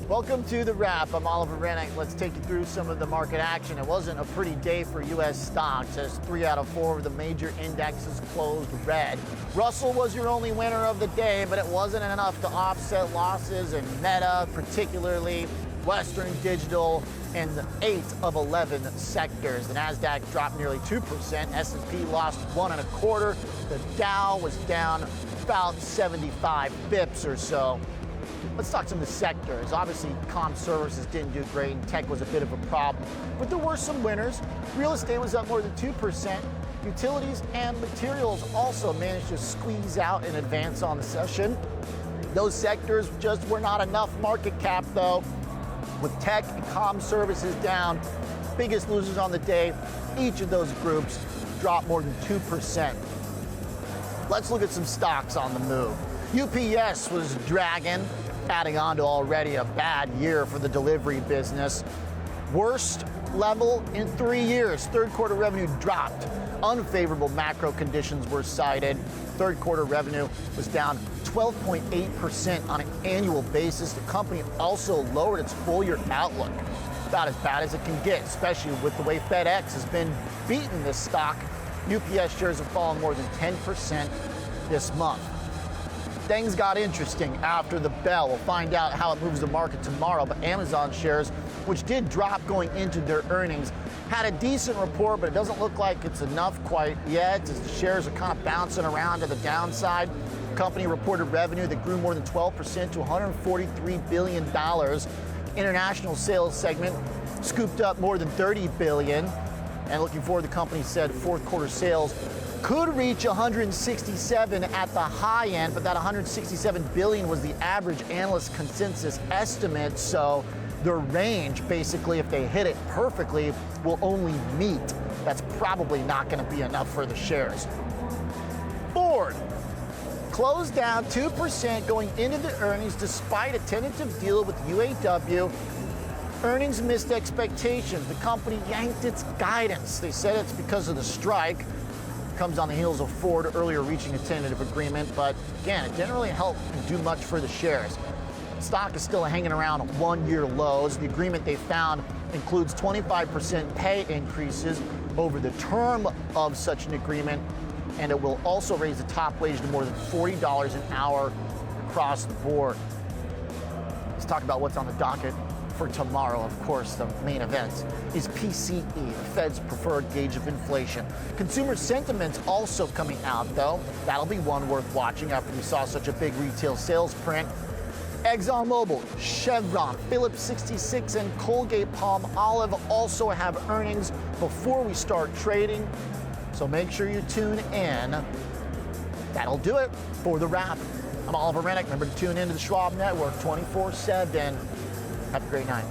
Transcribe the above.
Welcome to The Wrap. I'm Oliver Rennick. Let's take you through some of the market action. It wasn't a pretty day for U.S. stocks as 3 out of 4 of the major indexes closed red. Russell was your only winner of the day, but it wasn't enough to offset losses in Meta, particularly Western Digital, and 8 of 11 sectors. The Nasdaq dropped nearly 2%. S&P lost 1.25%. The Dow was down about 75 bips or so. Let's talk some of the sectors. Obviously, comm services didn't do great, and tech was a bit of a problem. But there were some winners. Real estate was up more than 2%. Utilities and materials also managed to squeeze out in advance on the session. Those sectors just were not enough market cap, though. With tech and comm services down, biggest losers on the day, each of those groups dropped more than 2%. Let's look at some stocks on the move. UPS was dragging, adding on to already a bad year for the delivery business. Worst level in 3 years. Third quarter revenue dropped. Unfavorable macro conditions were cited. Third quarter revenue was down 12.8% on an annual basis. The company also lowered its full year outlook. About as bad as it can get, especially with the way FedEx has been beating this stock. UPS shares have fallen more than 10% this month. Things got interesting after the bell. We'll find out how it moves the market tomorrow, but Amazon shares, which did drop going into their earnings, had a decent report, but it doesn't look like it's enough quite yet, as the shares are kind of bouncing around to the downside. The company reported revenue that grew more than 12% to $143 billion. International sales segment scooped up more than $30 billion. And looking forward, the company said fourth quarter sales could reach 167 at the high end, but that 167 billion was the average analyst consensus estimate. So the range, basically, if they hit it perfectly, will only meet. That's probably not going to be enough for the shares. Ford closed down 2% going into the earnings despite a tentative deal with UAW. Earnings missed expectations. The company yanked its guidance. They said it's because of the strike. Comes on the heels of Ford earlier reaching a tentative agreement, but again, it didn't really help do much for the shares. Stock is still hanging around 1-year lows. The agreement they found includes 25% pay increases over the term of such an agreement, and it will also raise the top wage to more than $40 an hour across the board. Let's talk about what's on the docket for tomorrow. Of course, the main event is PCE, the Fed's preferred gauge of inflation. Consumer sentiment's also coming out, though. That'll be one worth watching after we saw such a big retail sales print. ExxonMobil, Chevron, Phillips 66, and Colgate-Palmolive also have earnings before we start trading, so make sure you tune in. That'll do it for The Wrap. I'm Oliver Rennick. Remember to tune into the Schwab Network 24/7. Have a great night.